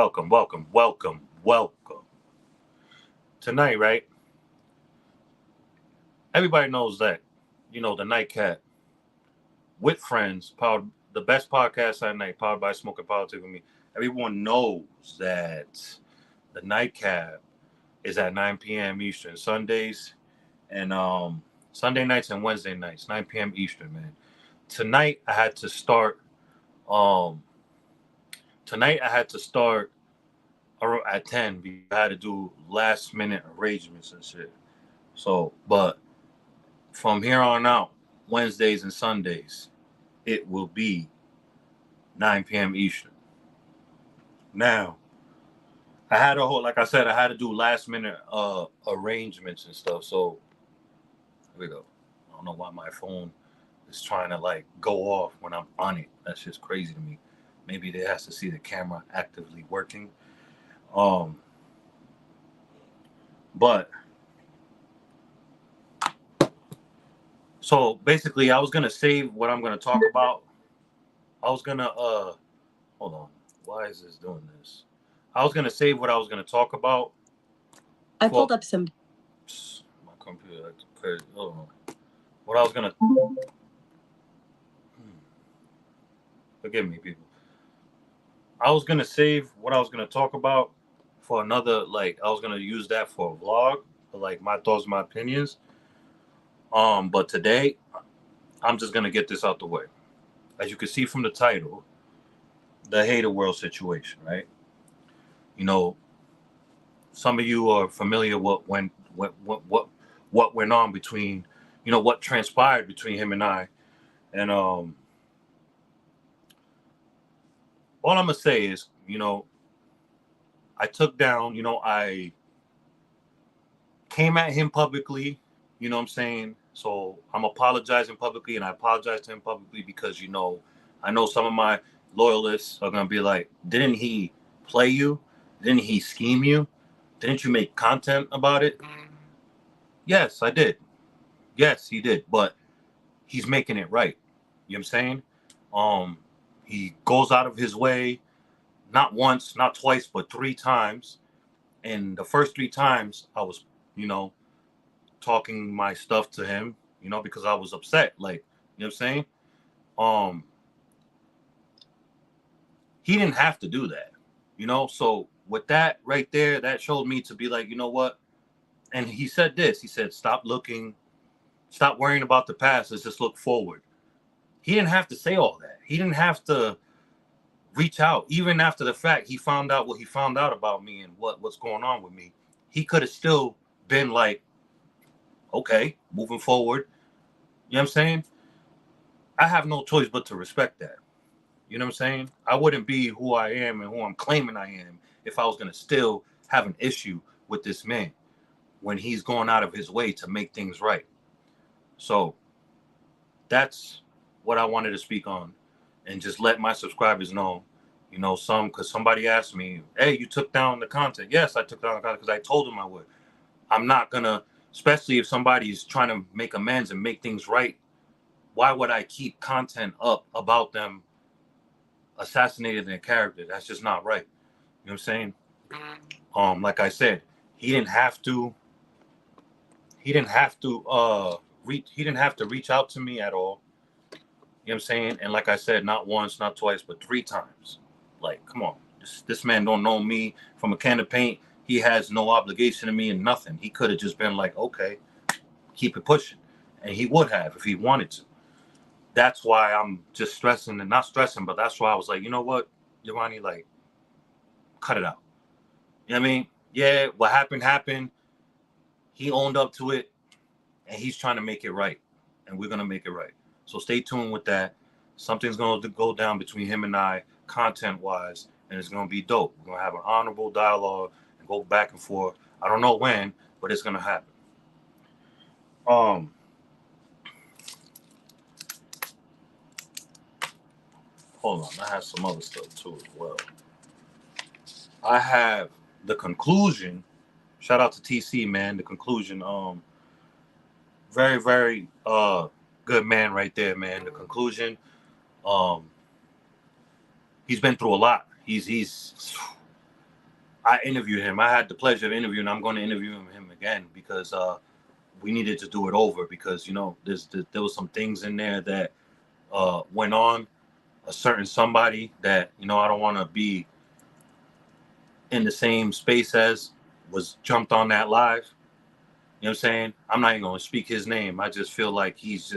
welcome. Tonight, right? Everybody knows that, the NightCap with friends, powered the best podcast at night, powered by Smoke and Politics with Me. Everyone knows that the NightCap is at 9 p.m. Eastern Sundays and Sunday nights and Wednesday nights, 9 p.m. Eastern, man. Tonight I had to start. Um, Tonight I had to start at 10 because I had to do last minute arrangements and shit. So, but from here on out, Wednesdays and Sundays, it will be 9 p.m. Eastern. Now, I had a whole, like I said, I had to do last minute arrangements and stuff. So, here we go. I don't know why my phone is trying to like go off when I'm on it. That's just crazy to me. Maybe it has to see the camera actively working. Um, but so basically, I was gonna save what I'm gonna talk about. I was gonna hold on. Why is this doing this? I was gonna save what I was gonna talk about. I pulled up some. My computer like crazy. Hold on. What I was gonna. Forgive me, people. I was gonna save what I was gonna talk about for another. Like I was gonna use that for a vlog, for like my thoughts, my opinions. But today, I'm just gonna get this out the way. As you can see from the title, the hater world situation, right? You know, some of you are familiar what went what went on between, what transpired between him and I, and all I'm gonna say is, I took down, I came at him publicly, you know what I'm saying? So I'm apologizing publicly, and I apologize to him publicly because, I know some of my loyalists are going to be like, didn't he play you? Didn't he scheme you? Didn't you make content about it? Yes, I did. Yes, he did. But he's making it right. You know what I'm saying? He goes out of his way, not once, not twice, but 3 times. And the first 3 times I was, you know, talking my stuff to him, because I was upset. Like, you know what I'm saying? Um, he didn't have to do that, So with that right there, that showed me to be like, you know what? And he said this. He said, stop worrying about the past. Let's just look forward. He didn't have to say all that. He didn't have to reach out. Even after the fact, he found out what he found out about me and what's going on with me. He could have still been like, okay, moving forward. You know what I'm saying? I have no choice but to respect that. You know what I'm saying? I wouldn't be who I am and who I'm claiming I am if I was going to still have an issue with this man when he's going out of his way to make things right. So that's what I wanted to speak on and just let my subscribers know, because somebody asked me, hey, you took down the content. Yes, I took down the content because I told them I would. I'm not going to, especially if somebody's trying to make amends and make things right. Why would I keep content up about them assassinated their character? That's just not right. You know what I'm saying? Like I said, he didn't have to reach out to me at all. You know what I'm saying? And like I said, not once, not twice, but 3 times. Like, come on. This man don't know me from a can of paint. He has no obligation to me and nothing. He could have just been like, okay, keep it pushing. And he would have if he wanted to. That's why I'm just stressing and not stressing, but that's why I was like, you know what, Giovanni, like, cut it out. You know what I mean? Yeah, what happened. He owned up to it, and he's trying to make it right, and we're gonna make it right. So stay tuned with that. Something's gonna go down between him and I, content-wise, and it's gonna be dope. We're gonna have an honorable dialogue and go back and forth. I don't know when, but it's gonna happen. Hold on, I have some other stuff too as well. I have the conclusion. Shout out to TC, man. The conclusion. Very, very good man right there, man. The conclusion. He's been through a lot. He's I interviewed him. I had the pleasure of interviewing. I'm going to interview him again because we needed to do it over because there was some things in there that went on. A certain somebody that I don't want to be in the same space as was jumped on that live. You know what I'm saying? I'm not even going to speak his name. I just feel like he's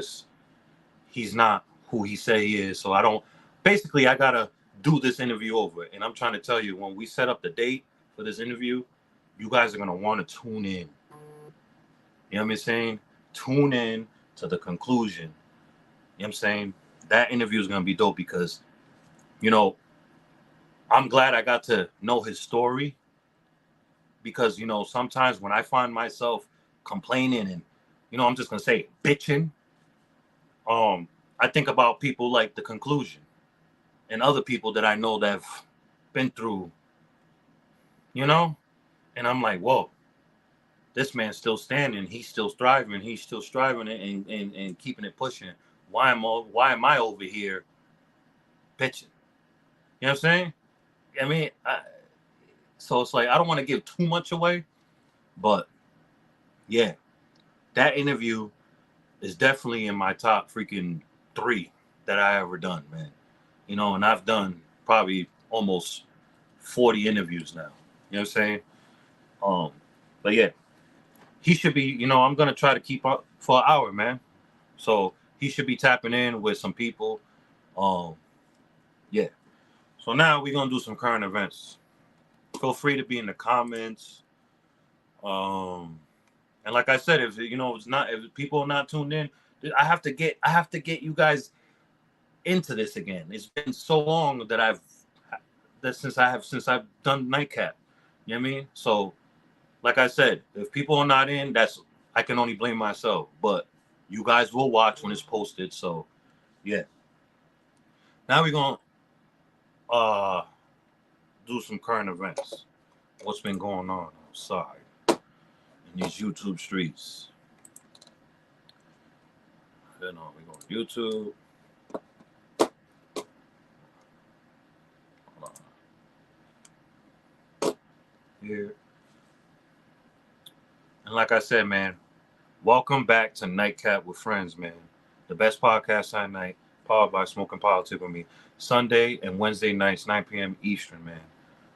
not who he say he is. So I gotta do this interview over. And I'm trying to tell you, when we set up the date for this interview, you guys are gonna want to tune in. You know what I'm saying? Tune in to the conclusion. You know what I'm saying? That interview is gonna be dope because, I'm glad I got to know his story because, sometimes when I find myself complaining and, I'm just gonna say bitching, I think about people like the conclusion and other people that I know that have been through, and I'm like, whoa, this man's still standing, he's still striving and keeping it pushing. Why am I over here bitching? You know what I'm saying? I mean, so it's like I don't want to give too much away, but yeah, that interview is definitely in my top freaking 3 that I ever done, man. And I've done probably almost 40 interviews now. You know what I'm saying? But yeah, he should be, I'm gonna try to keep up for an hour, man. So he should be tapping in with some people. Yeah. So now we're gonna do some current events. Feel free to be in the comments. And like I said, if if people are not tuned in, I have to get you guys into this again. It's been so long since I've done NightCap. You know what I mean? So like I said, if people are not in, I can only blame myself. But you guys will watch when it's posted. So yeah. Now we're gonna do some current events. What's been going on outside in these YouTube streets? Then we go to YouTube. Here. And like I said, man, welcome back to NightCap with Friends, man. The best podcast at night, powered by Smoke and Politics with Me. Sunday and Wednesday nights, 9 p.m. Eastern, man.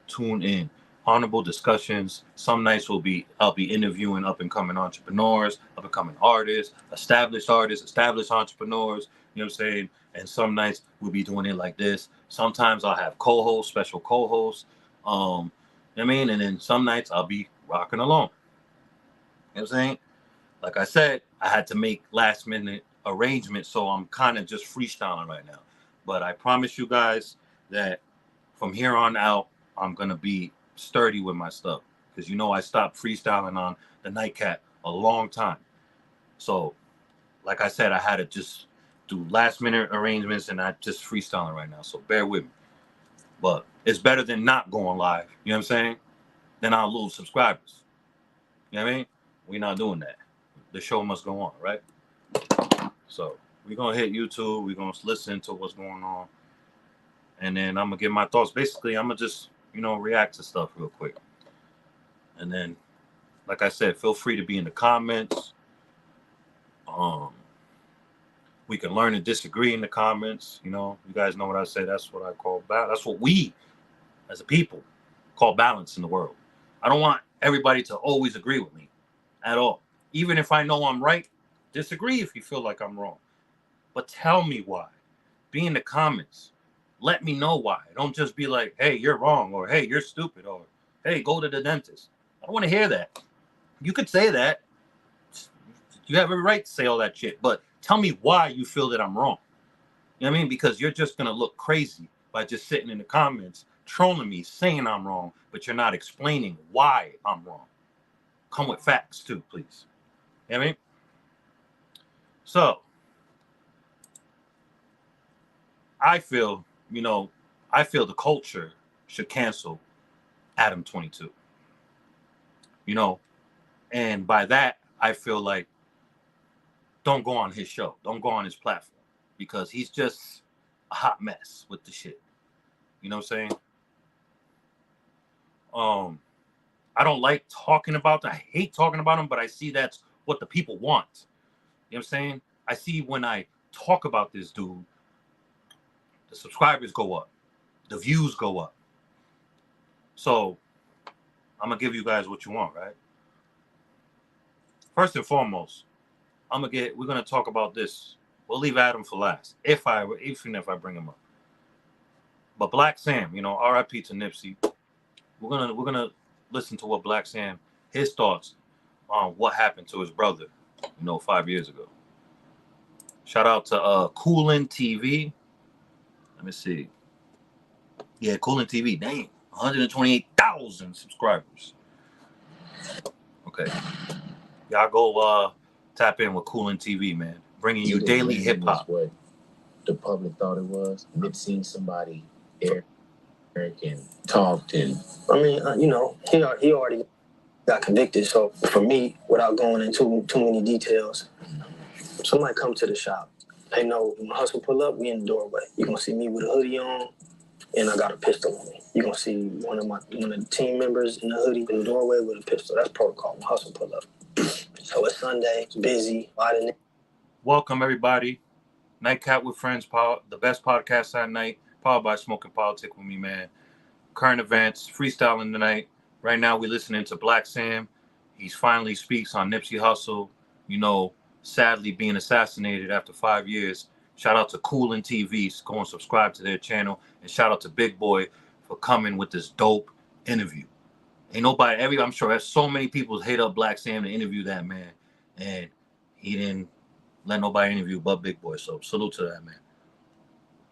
Tune in. Honorable discussions. Some nights I'll be interviewing up and coming entrepreneurs, up and coming artists, established entrepreneurs, you know what I'm saying? And some nights we'll be doing it like this. Sometimes I'll have co-hosts, special co-hosts. You know what I mean? And then some nights I'll be rocking alone. You know what I'm saying? Like I said, I had to make last minute arrangements, so I'm kind of just freestyling right now. But I promise you guys that from here on out, I'm gonna be sturdy with my stuff because I stopped freestyling on the NightCap a long time. So, like I said, I had to just do last minute arrangements, and I just freestyling right now. So bear with me. But it's better than not going live. You know what I'm saying? Then I'll lose subscribers. You know what I mean? We're not doing that. The show must go on, right? So we're gonna hit YouTube. We're gonna listen to what's going on, and then I'm gonna give my thoughts. Basically, I'm gonna just react to stuff real quick, and then, like I said, feel free to be in the comments. We can learn and disagree in the comments. You guys know what I say. That's what I call balance. That's what we, as a people, call balance in the world. I don't want everybody to always agree with me at all. Even if I know I'm right, disagree if you feel like I'm wrong. But tell me why. Be in the comments. Let me know why. Don't just be like, hey, you're wrong, or hey, you're stupid, or hey, go to the dentist. I don't want to hear that. You could say that. You have every right to say all that shit, but tell me why you feel that I'm wrong. You know what I mean? Because you're just going to look crazy by just sitting in the comments, trolling me, saying I'm wrong, but you're not explaining why I'm wrong. Come with facts too, please. You know what I mean? So, I feel the culture should cancel Adam 22. And by that, I feel like don't go on his show. Don't go on his platform because he's just a hot mess with the shit. You know what I'm saying? I don't like talking about them. I hate talking about them, but I see that's what the people want. You know what I'm saying? I see when I talk about this dude, the subscribers go up, the views go up. So I'm gonna give you guys what you want, right? First and foremost, we're gonna talk about this. We'll leave Adam for last, even if I bring him up. But Blacc Sam, you know, R.I.P. to Nipsey. We're gonna listen to what Blacc Sam, his thoughts on what happened to his brother, 5 years ago. Shout out to Coolin TV. Let me see. Yeah, Coolin TV. Dang, 128,000 subscribers. Okay, y'all go tap in with Coolin TV, man. Bringing you daily hip hop. What the public thought it was. Nipsey, somebody there and talked, and I mean, he already got convicted. So for me, without going into too many details, somebody come to the shop. They know when Hustle pull up, we in the doorway. You're gonna see me with a hoodie on, and I got a pistol on me. You're gonna see one of the team members in the hoodie in the doorway with a pistol. That's protocol when Hustle pull up. So it's Sunday, it's busy. Welcome everybody. NightCap with Friends, the best podcast at night, powered by Smoking Politics with Me, man. Current events, freestyling tonight. Right now we're listening to Blacc Sam. He finally speaks on Nipsey Hussle, sadly being assassinated after 5 years. Shout out to Coolin TV. Go and subscribe to their channel. And shout out to Big Boy for coming with this dope interview. Ain't nobody, I'm sure there's so many people hit up Blacc Sam to interview that man. And he didn't let nobody interview but Big Boy. So salute to that man.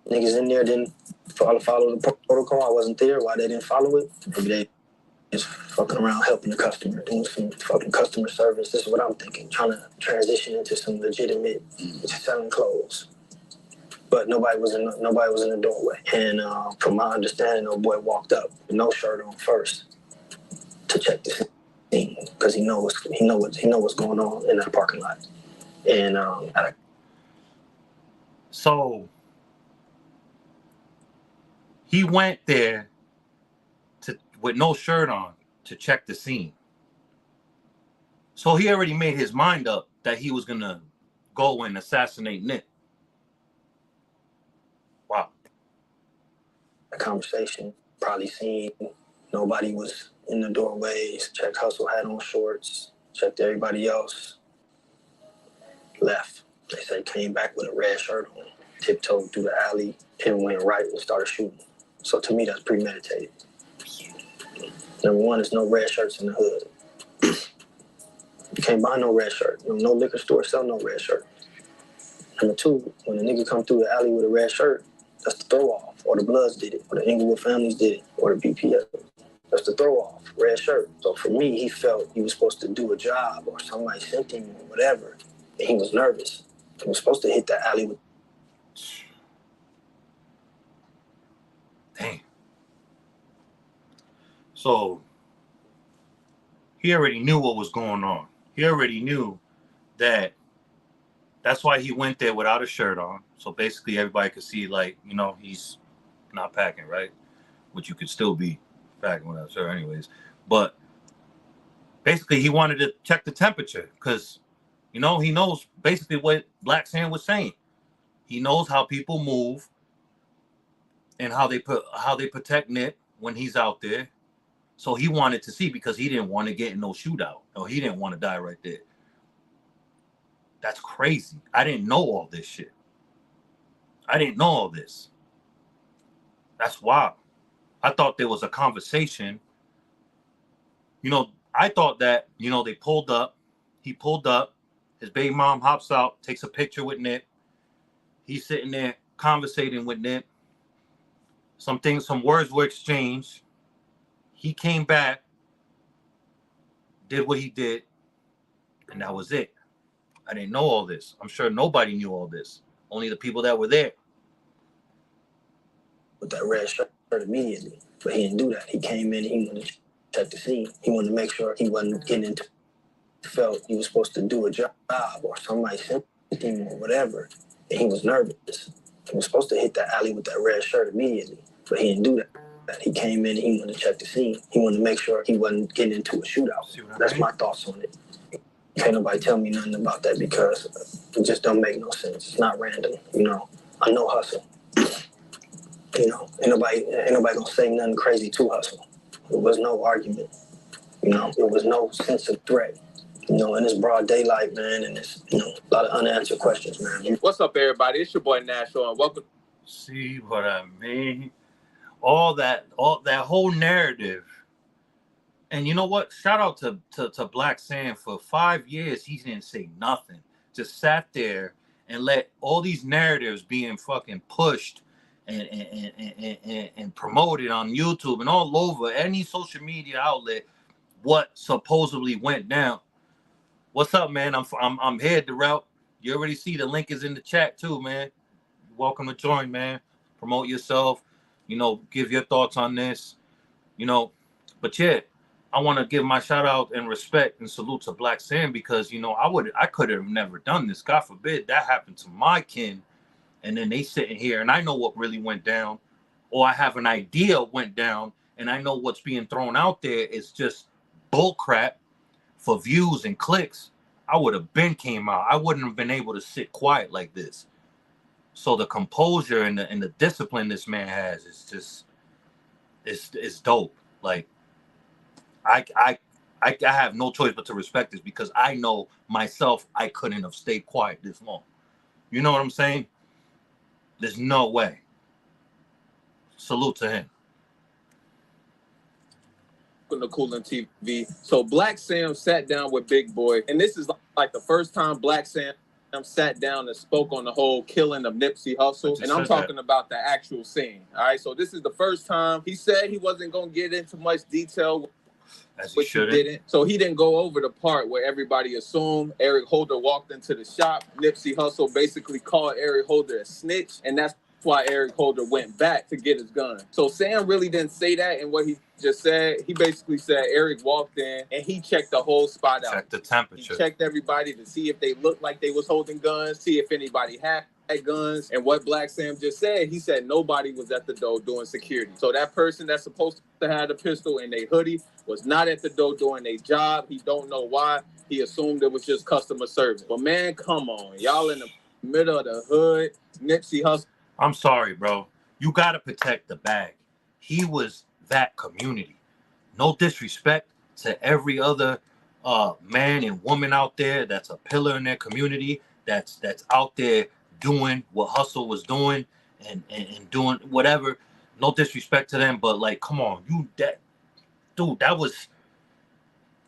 Niggas in there didn't follow the protocol. I wasn't there. Why they didn't follow it? Maybe they just fucking around helping the customer, doing some fucking customer service. This is what I'm thinking. Trying to transition into some legitimate selling clothes. But nobody was in the doorway. And from my understanding, old boy walked up with no shirt on first to check the scene because he know what's going on in that parking lot. And so he went there with no shirt on to check the scene. So he already made his mind up that he was gonna go and assassinate Nip. Wow. A conversation, probably seen nobody was in the doorways, checked Hustle had on shorts, checked everybody else, left. They said came back with a red shirt on, tiptoed through the alley and went right and started shooting. So to me, that's premeditated. Number one, there's no red shirts in the hood. You can't buy no red shirt. No liquor store sell no red shirt. Number two, when a nigga come through the alley with a red shirt, that's the throw off. Or the Bloods did it, or the Inglewood families did it, or the BPS. That's the throw off, red shirt. So for me, he felt he was supposed to do a job, or somebody sent him, or whatever, and he was nervous. He was supposed to hit the alley with. Damn. So he already knew what was going on. He already knew that. That's why he went there without a shirt on. So basically everybody could see, he's not packing, right? Which you could still be packing without a shirt anyways. But basically he wanted to check the temperature because, he knows basically what Blacc Sam was saying. He knows how people move and how they protect Nip when he's out there. So he wanted to see because he didn't want to get in no shootout. Or he didn't want to die right there. That's crazy. I didn't know all this shit. I didn't know all this. That's wild. I thought there was a conversation. I thought that, they pulled up. He pulled up. His baby mom hops out, takes a picture with Nip. He's sitting there conversating with Nip. Some words were exchanged. He came back, did what he did, and that was it. I didn't know all this. I'm sure nobody knew all this. Only the people that were there. With that red shirt immediately. But he didn't do that. He came in and he wanted to check the scene. He wanted to make sure he wasn't getting into felt he was supposed to do a job or somebody sent him or whatever. And he was nervous. He was supposed to hit that alley with that red shirt immediately. But he didn't do that. He came in and he wanted to check the scene. He wanted to make sure he wasn't getting into a shootout. That's my thoughts on it. Can't nobody tell me nothing about that because it just don't make no sense. It's not random, you know. I know hustle. You know, ain't nobody gonna say nothing crazy to hustle. There was no argument. You know, there was no sense of threat. You know, and it's broad daylight, man, and it's, you know, a lot of unanswered questions, man. What's up, everybody? It's your boy Nashville, and welcome. See what I mean? All that whole narrative. And you know what? Shout out to Blacc saying for 5 years he didn't say nothing. Just sat there and let all these narratives being fucking pushed and promoted on YouTube and all over any social media outlet. What supposedly went down? What's up, man? I'm head to route. You already see the link is in the chat too, man. You're welcome to join, man. Promote yourself. You know, give your thoughts on this. You know, but yeah, I want to give my shout out and respect and salute to Blacc Sam because, you know, I could have never done this. God forbid that happened to my kin. And then they sitting here and I know what really went down, or I have an idea went down and I know what's being thrown out there is just bull crap for views and clicks. I would have been came out. I wouldn't have been able to sit quiet like this. So the composure and the discipline this man has is just, it's dope. Like, I have no choice but to respect this because I know myself I couldn't have stayed quiet this long. You know what I'm saying? There's no way. Salute to him. To Coolin TV. So Blacc Sam sat down with Big Boy, and this is like the first time Blacc Sam sat down and spoke on the whole killing of Nipsey Hussle, and I'm talking about the actual scene. All right, so this is the first time he said he wasn't gonna get into much detail, which he didn't. So he didn't go over the part where everybody assumed Eric Holder walked into the shop. Nipsey Hussle basically called Eric Holder a snitch, and that's why Eric Holder went back to get his gun. So Sam really didn't say that in what he just said. He basically said Eric walked in and he checked the whole spot out. Checked the temperature. He checked everybody to see if they looked like they was holding guns, see if anybody had guns. And what Blacc Sam just said, he said nobody was at the door doing security. So that person that's supposed to have the pistol in their hoodie was not at the door doing their job. He don't know why. He assumed it was just customer service. But man, come on. Y'all in the middle of the hood. Nipsey Hussle. I'm sorry, bro. You got to protect the bag. He was that community. No disrespect to every other man and woman out there that's a pillar in their community, that's out there doing what Hustle was doing and doing whatever. No disrespect to them, but like, come on,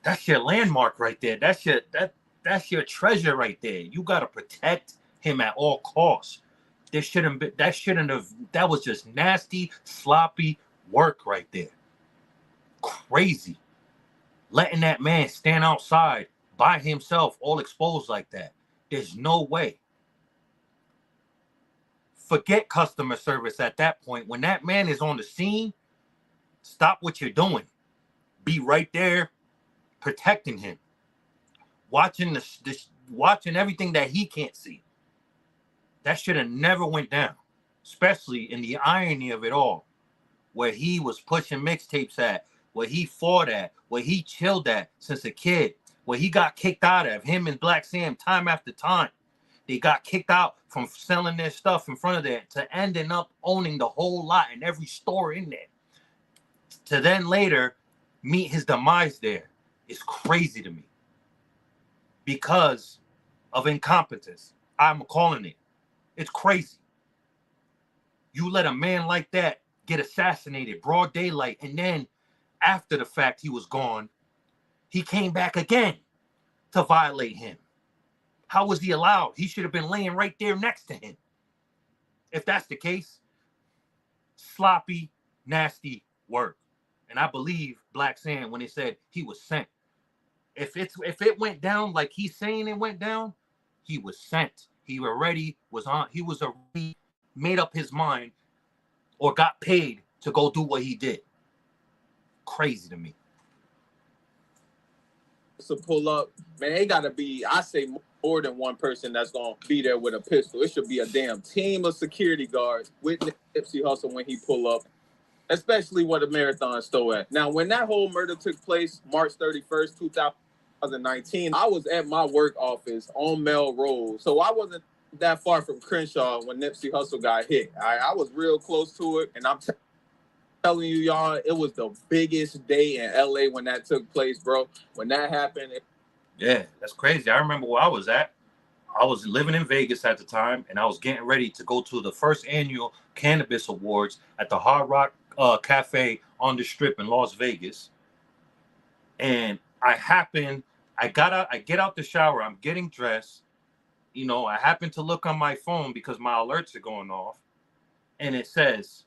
that's your landmark right there. That's your treasure right there. You got to protect him at all costs. That was just nasty, sloppy work right there. Crazy. Letting that man stand outside by himself, all exposed like that. There's no way. Forget customer service at that point. When that man is on the scene, stop what you're doing. Be right there protecting him. Watching watching everything that he can't see. That should have never went down, especially in the irony of it all, where he was pushing mixtapes at, where he fought at, where he chilled at since a kid, where he got kicked out of, him and Blacc Sam time after time. They got kicked out from selling their stuff in front of there to ending up owning the whole lot in every store in there. To then later meet his demise there is crazy to me because of incompetence. I'm calling it. It's crazy. You let a man like that get assassinated, broad daylight, and then after the fact he was gone, he came back again to violate him. How was he allowed? He should have been laying right there next to him. If that's the case, sloppy, nasty work. And I believe Blacc Sam when he said he was sent. If it went down like he's saying it went down, he was sent. He already was on. He was already made up his mind or got paid to go do what he did. Crazy to me. To pull up, man, they gotta be, I say, more than one person that's gonna be there with a pistol. It should be a damn team of security guards with Nipsey Hussle when he pull up. especially where the marathon store at. Now, when that whole murder took place, March 31st, 2019, I was at my work office on Melrose. So I wasn't that far from Crenshaw when Nipsey Hussle got hit. I was real close to it, and I'm telling you, y'all, it was the biggest day in LA when that took place, bro. When that happened. Yeah, that's crazy. I remember where I was at. I was living in Vegas at the time, and I was getting ready to go to the first annual Cannabis Awards at the Hard Rock Cafe on the Strip in Las Vegas. And I get out the shower, I'm getting dressed. You know, I happen to look on my phone because my alerts are going off, and it says,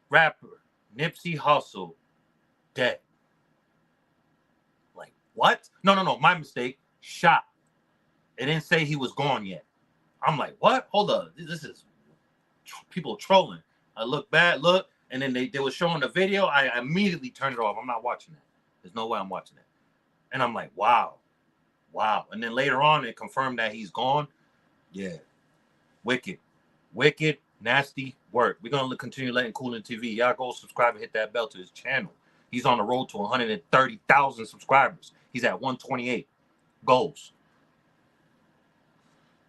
rapper Nipsey Hussle dead. Like, what? No, my mistake. Shot. It didn't say he was gone yet. I'm like, what? Hold up. This is people trolling. I look, and then they were showing the video. I immediately turned it off. I'm not watching that. There's no way I'm watching it. And I'm like, wow. And then later on, it confirmed that he's gone. Yeah. Wicked, nasty work. We're going to continue letting Coolin TV. Y'all go subscribe and hit that bell to his channel. He's on the road to 130,000 subscribers. He's at 128 goals.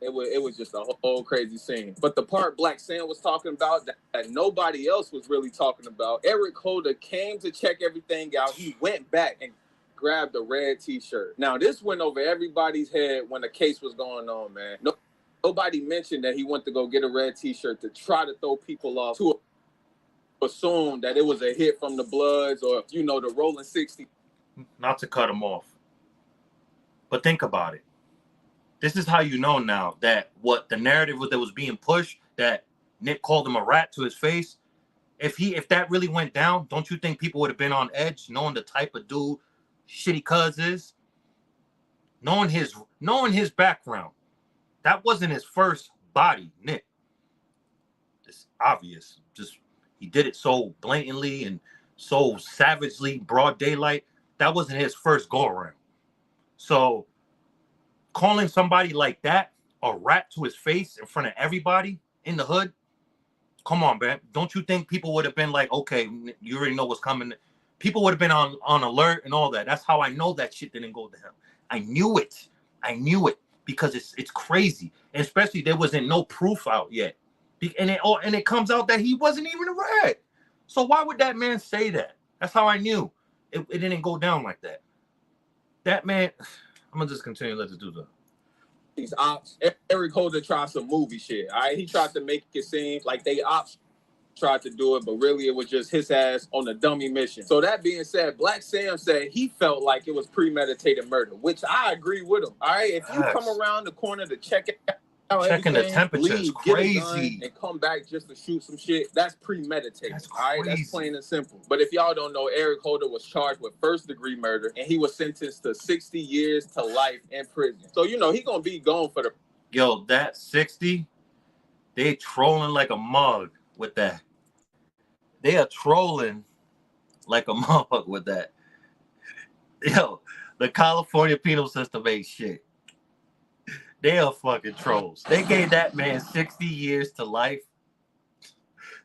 It was just a whole crazy scene. But the part Blacc Sam was talking about that nobody else was really talking about, Eric Holder came to check everything out. He went back and grabbed a red T-shirt. Now, this went over everybody's head when the case was going on, man. Nobody mentioned that he went to go get a red T-shirt to try to throw people off, to assume that it was a hit from the Bloods or, you know, the Rolling 60. Not to cut him off. But think about it. This is how you know now that what the narrative that was being pushed, that Nick called him a rat to his face. If that really went down, don't you think people would have been on edge, knowing the type of dude Shitty Cuz is? Knowing his background. That wasn't his first body, Nick. It's obvious. Just he did it so blatantly and so savagely, broad daylight. That wasn't his first go around. So calling somebody like that a rat to his face in front of everybody in the hood, come on, man. Don't you think people would have been like, okay, you already know what's coming? People would have been on alert and all that. That's how I know that shit didn't go to him. I knew it because it's crazy. And especially there wasn't no proof out yet. And it comes out that he wasn't even a rat. So why would that man say that? That's how I knew it didn't go down like that. That man, I'm gonna just continue to let this do that. These ops, Eric Holder tried some movie shit. All right, he tried to make it seem like they ops tried to do it, but really it was just his ass on a dummy mission. So that being said, Blacc Sam said he felt like it was premeditated murder, which I agree with him. All right, if you come around the corner to check it out, checking the temperature is crazy, and come back just to shoot some shit, that's premeditated. That's all right, that's plain and simple. But if y'all don't know, Eric Holder was charged with first-degree murder, and he was sentenced to 60 years to life in prison. So you know he gonna be gone for the. Yo, that 60, they trolling like a mug with that. They are trolling like a mug with that. Yo, the California penal system ain't shit. They are fucking trolls. They gave that man 60 years to life.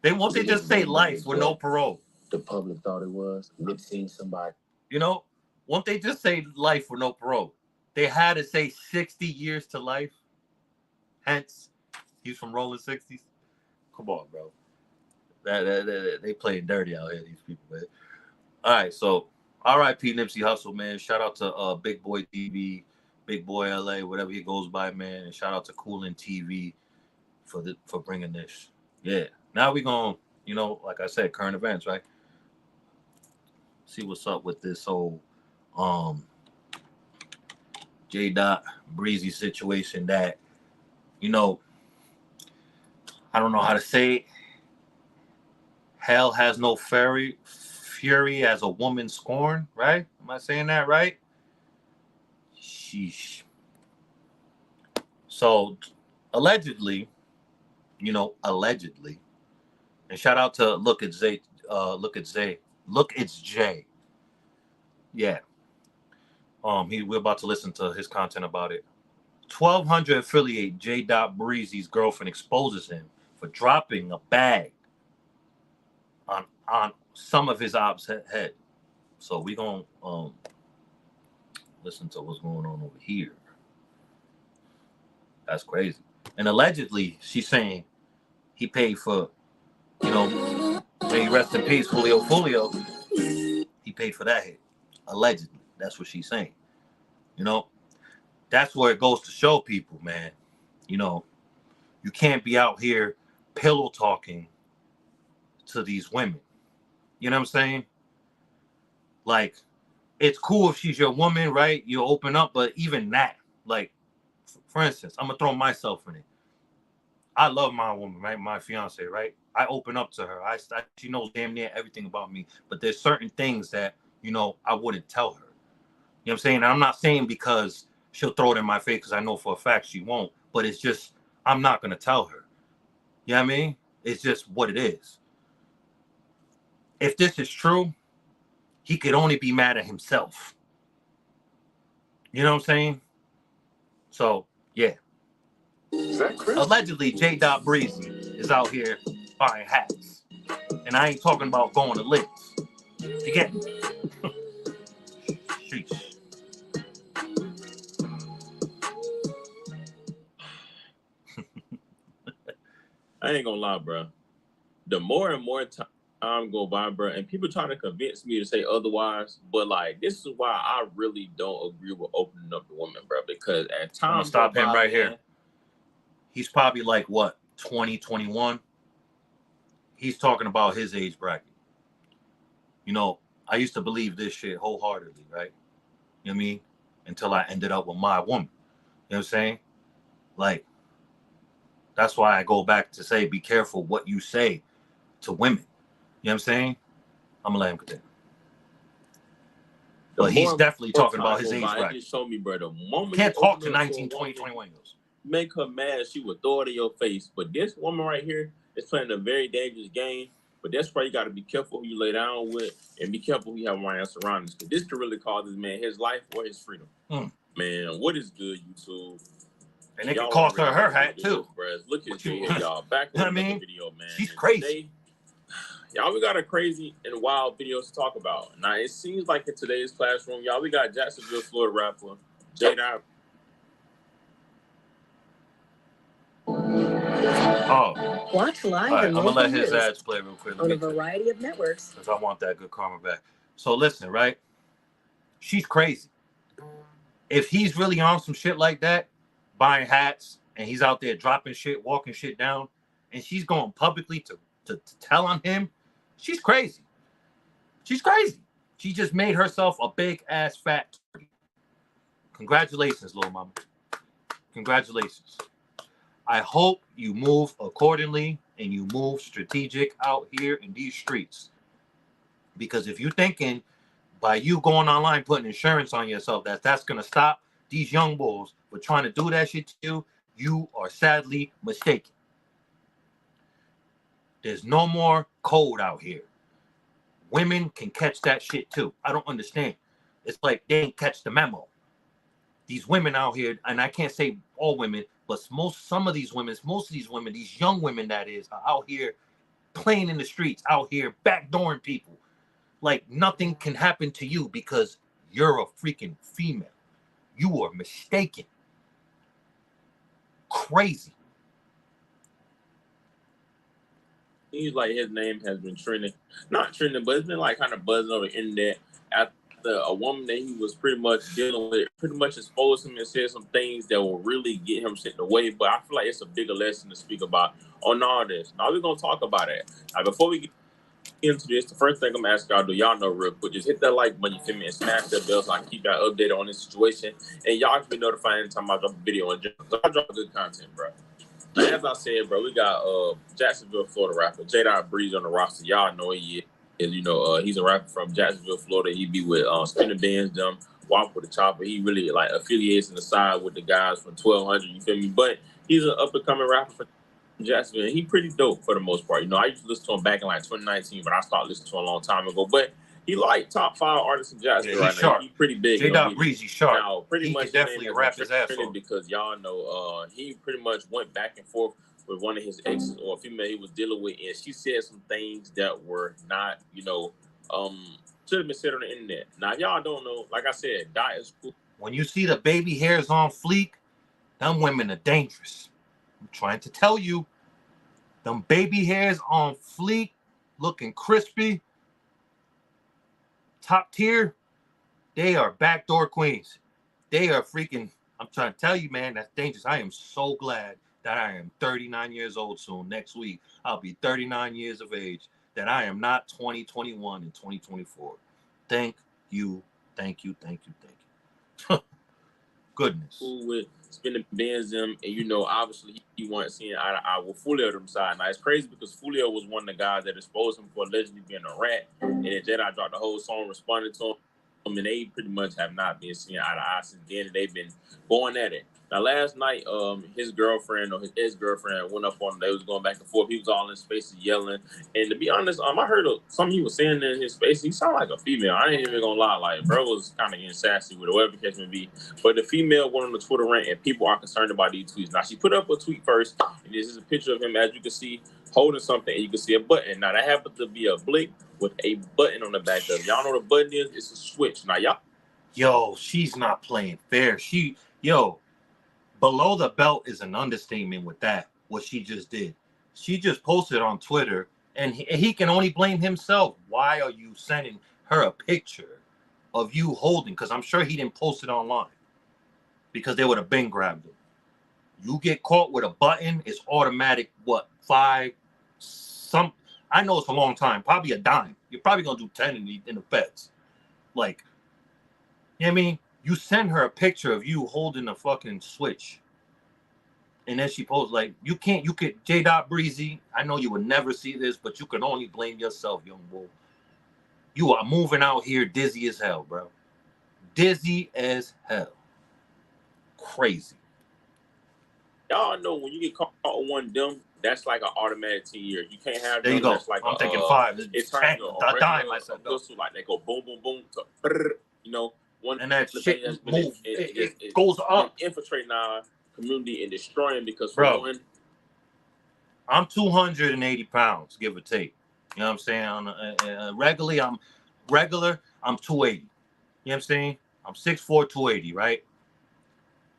Won't they just say life with no parole? The public thought it was. They've seen somebody. You know, won't they just say life with no parole? They had to say 60 years to life. Hence, he's from Rolling 60s. Come on, bro. They playing dirty out here, these people, man. All right, so R.I.P. Nipsey Hussle, man. Shout out to Big Boy TV, Big Boy LA, whatever he goes by, man. And shout out to Coolin TV for bringing this. Yeah. Now we gonna, you know, like I said, current events, right? See what's up with this whole JDotBreezy situation that, you know, I don't know how to say it. Hell has no fury as a woman scorned, right? Am I saying that right? Sheesh. So allegedly, and shout out to Look It's Jay. Yeah. We're about to listen to his content about it. 1200 affiliate JDotBreezy's girlfriend exposes him for dropping a bag on on some of his ops head. So we gonna listen to what's going on over here. That's crazy. And allegedly, she's saying he paid for, you know, may he rest in peace, Fulio. He paid for that hit. Allegedly. That's what she's saying. You know, that's where it goes to show people, man. You know, you can't be out here pillow talking to these women. You know what I'm saying? Like, it's cool if she's your woman, right? You open up, but even that, like, for instance, I'm gonna throw myself in it. I love my woman, right? My fiance, right? I open up to her. She knows damn near everything about me, but there's certain things that, you know, I wouldn't tell her. You know what I'm saying? And I'm not saying because she'll throw it in my face, because I know for a fact she won't, but it's just, I'm not gonna tell her. You know what I mean? It's just what it is. If this is true, he could only be mad at himself. You know what I'm saying? So, yeah. Is that Chris? Allegedly, JDotBreezy is out here buying hats. And I ain't talking about going to licks. You get me? Sheesh. I ain't gonna lie, bro. The more and more time go by, bro, and people trying to convince me to say otherwise, but like, this is why I really don't agree with opening up to women, bro, because at times, I'm gonna stop him right here. He's probably like, what, 20, 21? He's talking about his age bracket. You know, I used to believe this shit wholeheartedly, right? You know what I mean? Until I ended up with my woman. You know what I'm saying? Like, that's why I go back to say, be careful what you say to women. You know what I'm saying? I'm gonna let him continue. But he's definitely talking about his age bracket. Just show me, bro. The moment can't talk to 19, 20, 21 years olds. Make her mad, she would throw it in your face. But this woman right here is playing a very dangerous game. But that's why you got to be careful who you lay down with, and be careful who you have around your surroundings. Because this could really cost this man his life or his freedom. Man, what is good, YouTube? And it could cost her her hat too. Look at you, y'all. Back with another video, man. She's crazy. Today, y'all, we got a crazy and wild videos to talk about. Now, it seems like in today's classroom, y'all, we got Jacksonville, Florida rapper JDotBreezy. Oh. Watch live right, and I'm gonna let his news ads play real quick. on a variety of networks. Because I want that good karma back. So listen, right? She's crazy. If he's really on some shit like that, buying hats, and he's out there dropping shit, walking shit down, and she's going publicly to tell on him, she's crazy. She's crazy. She just made herself a big ass fat turkey. Congratulations, little mama. Congratulations. I hope you move accordingly and you move strategic out here in these streets. Because if you're thinking by you going online putting insurance on yourself that's going to stop these young bulls from trying to do that shit to you, you are sadly mistaken. There's no more code out here. Women can catch that shit too. I don't understand. It's like they ain't catch the memo. These women out here, and I can't say all women, but most of these women, these young women that is, are out here playing in the streets, out here backdooring people. Like nothing can happen to you because you're a freaking female. You are mistaken. Crazy. Seems like his name has been trending. Not trending, but it's been like kind of buzzing over the internet after a woman that he was pretty much dealing with pretty much exposed him and said some things that will really get him sent away. But I feel like it's a bigger lesson to speak about on all this. Now we're going to talk about it. Now, before we get into this, the first thing I'm gonna ask y'all, do y'all know real quick, just hit that like button, you feel me, and smash that bell so I can keep y'all updated on this situation, and y'all can be notified anytime I drop a video on general. So I drop good content, bro. Now, as I said, bro, we got Jacksonville, Florida rapper JDotBreezy on the roster. Y'all know he is. You know, he's a rapper from Jacksonville, Florida. He be with Spinner Bands, them Walk with the Chopper. He really like affiliates in the side with the guys from 1200. You feel me? But he's an up and coming rapper for Jacksonville. He pretty dope for the most part. You know, I used to listen to him back in like 2019, but I started listening to him a long time ago. But he like top 5 artists in Jacksonville right now. He's pretty big. JDotBreezy sharp. Now, pretty he much definitely rap his ass off because y'all know he pretty much went back and forth with one of his exes or a female he was dealing with, and she said some things that were not, should have been said on the internet. Now, y'all don't know, like I said, Dot is cool. When you see the baby hairs on fleek, them women are dangerous. I'm trying to tell you, them baby hairs on fleek, looking crispy, top tier, they are backdoor queens. They are freaking, I'm trying to tell you, man, that's dangerous. I am so glad that I am 39 years old soon. Next week, I'll be 39 years of age, that I am not 2021 and 2024. Thank you, thank you, thank you, thank you. Goodness. Cool with spending bands them, and obviously he wasn't seeing eye to eye with Fulio them side. Now it's crazy because Fulio was one of the guys that exposed him for allegedly being a rat, and then Jedi dropped the whole song responding to him, and they pretty much have not been seeing eye to eye since then, and they've been going at it. Now last night, his girlfriend or his ex-girlfriend went up on him. They was going back and forth. He was all in his face yelling, and to be honest, I heard something he was saying in his face. He sounded like a female. I ain't even gonna lie, like bro was kind of getting sassy with it, whatever the case may be. But the female went on the Twitter rant, and people are concerned about these tweets. Now she put up a tweet first, and this is a picture of him, as you can see, holding something, and you can see a button. Now that happens to be a Blacc with a button on the back of it. Y'all know what a button is? It's a switch. Now y'all. Yo, she's not playing fair. Below the belt is an understatement with that, what she just did. She just posted on Twitter, and he can only blame himself. Why are you sending her a picture of you holding? Because I'm sure he didn't post it online, because they would have been grabbed him. You get caught with a button, it's automatic, what, I know it's a long time, probably a dime. You're probably going to do 10 in the feds. Like, you know what I mean? You send her a picture of you holding a fucking switch. And then she posts, like, you could, JDotBreezy, I know you would never see this, but you can only blame yourself, young bull. You are moving out here dizzy as hell, bro. Dizzy as hell. Crazy. Y'all know when you get caught on one dumb, that's like an automatic 10 years. You can't have there you them. go. That's like I'm thinking 5. It's 10, turning a dime. I said no. Like they go boom, boom, boom. One and that shit has been move. It goes up. Infiltrating our community and destroying because bro. I'm 280 pounds, give or take. You know what I'm saying? Regularly, I'm 280. You know what I'm saying? I'm 6'4", 280, right?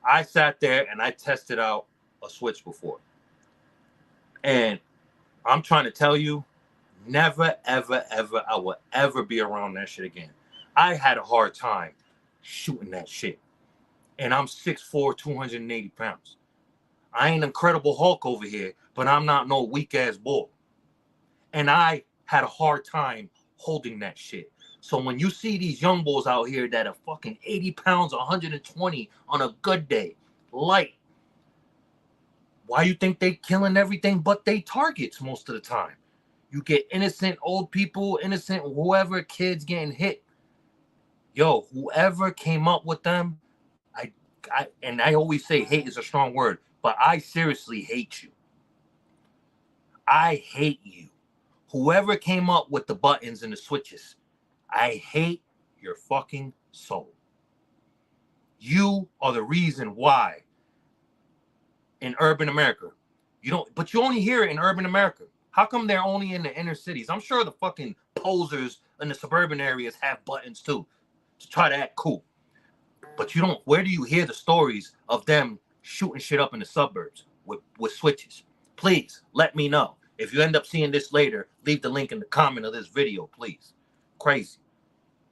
I sat there and I tested out a switch before. And I'm trying to tell you, never, ever, ever, I will ever be around that shit again. I had a hard time shooting that shit. And I'm 6'4", 280 pounds. I ain't Incredible Hulk over here, but I'm not no weak-ass bull. And I had a hard time holding that shit. So when you see these young bulls out here that are fucking 80 pounds, 120 on a good day, light, why you think they killing everything but they targets most of the time? You get innocent old people, innocent whoever, kids getting hit. Yo, whoever came up with them, I always say hate is a strong word, but I seriously hate you. I hate you. Whoever came up with the buttons and the switches, I hate your fucking soul. You are the reason why in urban America, but you only hear it in urban America. How come they're only in the inner cities? I'm sure the fucking posers in the suburban areas have buttons too, to try to act cool. But you don't, where do you hear the stories of them shooting shit up in the suburbs with switches? Please let me know. If you end up seeing this later, leave the link in the comment of this video, please. Crazy.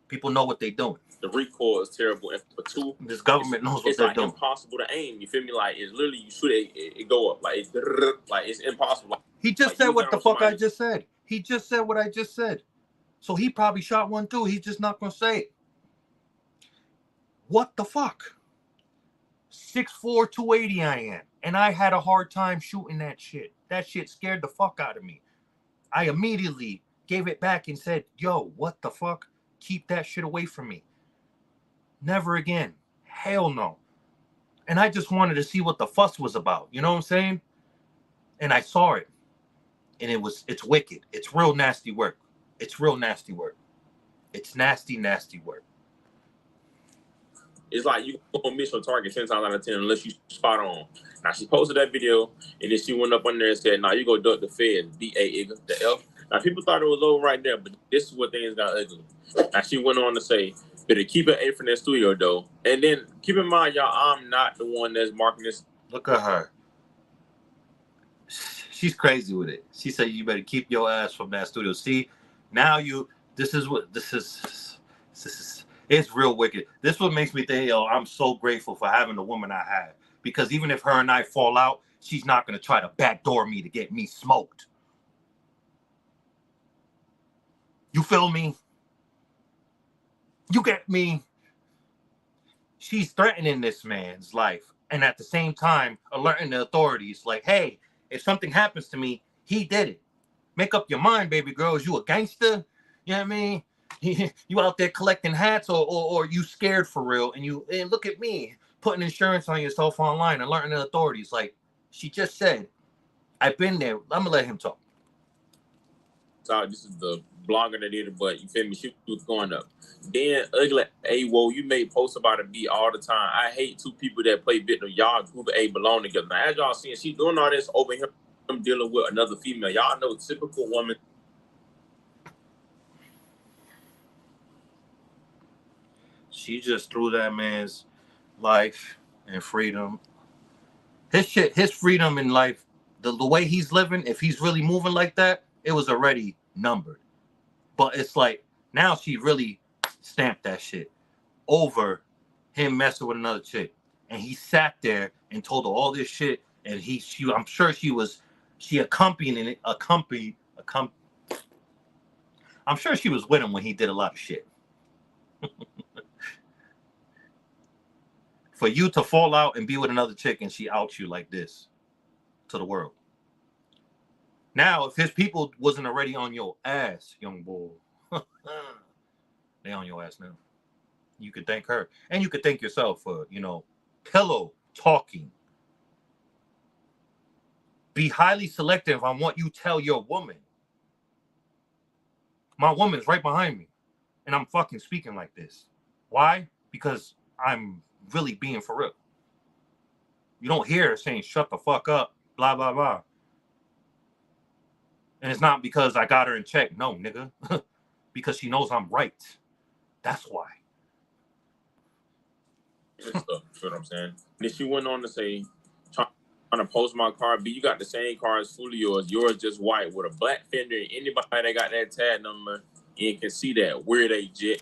People know what they're doing. The recoil is terrible. And for two, this government knows what they're doing. It's impossible to aim. You feel me? Like, it's literally, you shoot it go up. Like, it's impossible. Like, he just said what the fuck I just said. He just said what I just said. So he probably shot one too. He's just not going to say it. What the fuck? 6'4", 280 I am. And I had a hard time shooting that shit. That shit scared the fuck out of me. I immediately gave it back and said, yo, what the fuck? Keep that shit away from me. Never again. Hell no. And I just wanted to see what the fuss was about. You know what I'm saying? And I saw it. And it's wicked. It's real nasty work. It's real nasty work. It's nasty, nasty work. It's like you gonna miss your target 10 times out of 10 unless you spot on. Now she posted that video and then she went up on there and said, "Nah, you go duck the feds, D-A, the F." Now people thought it was over right there, but this is what things got ugly. Now she went on to say, "Better keep it A from that studio though." And then keep in mind, y'all, I'm not the one that's marking this. Look at her. She's crazy with it. She said, "You better keep your ass from that studio." See, now this is. It's real wicked. This what makes me think, yo, I'm so grateful for having the woman I have. Because even if her and I fall out, she's not going to try to backdoor me to get me smoked. You feel me? You get me? She's threatening this man's life. And at the same time, alerting the authorities like, hey, if something happens to me, he did it. Make up your mind, baby girl. Is you a gangster? You know what I mean? You out there collecting hats, or you scared for real? And look at me putting insurance on yourself online and alerting the authorities. Like she just said, I've been there. I'm gonna let him talk. So this is the blogger that did it, but you feel me? She was going up. Then ugly A, whoa, you make posts about a B all the time. I hate two people that play victim. Y'all group A belong together. Now, as y'all seeing, she doing all this over here. I'm dealing with another female. Y'all know typical woman. She just threw that man's life and freedom. His freedom in life, the way he's living, if he's really moving like that, it was already numbered. But it's like, now she really stamped that shit over him messing with another chick. And he sat there and told her all this shit. And I'm sure she accompanied it, I'm sure she was with him when he did a lot of shit. For you to fall out and be with another chick and she outs you like this to the world. Now, if his people wasn't already on your ass, young boy, they on your ass now. You could thank her. And you could thank yourself for, pillow talking. Be highly selective on what you tell your woman. My woman's right behind me. And I'm fucking speaking like this. Why? Because I'm really being for real. You don't hear her saying, shut the fuck up, blah, blah, blah. And it's not because I got her in check. No, nigga. Because she knows I'm right. That's why. You know what I'm saying? Then she went on to say, trying to post my car. B, you got the same car as fully yours. Yours just white with a black fender. Anybody that got that tag number and can see that weird a jet.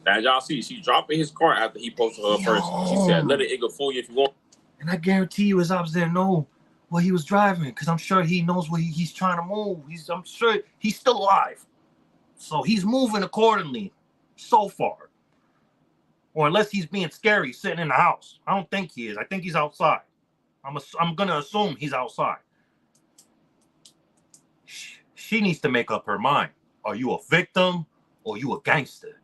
Now, y'all see, she dropping his car after he posted her first. She said, let it go for you if you want. And I guarantee you his ops didn't know what he was driving, because I'm sure he knows what he's trying to move. I'm sure he's still alive. So he's moving accordingly so far. Or unless he's being scary sitting in the house. I don't think he is. I think he's outside. I'm going to assume he's outside. She needs to make up her mind. Are you a victim or you a gangster?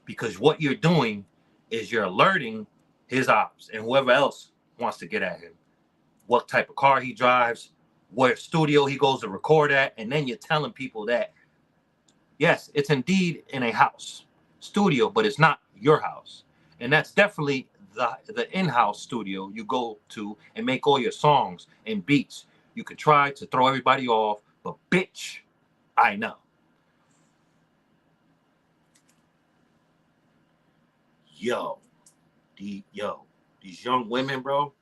Because what you're doing is you're alerting his ops and whoever else wants to get at him. What type of car he drives, what studio he goes to record at, and then you're telling people that, yes, it's indeed in a house studio, but it's not your house. And that's definitely the in-house studio you go to and make all your songs and beats. You could try to throw everybody off, but bitch, I know. These young women, bro,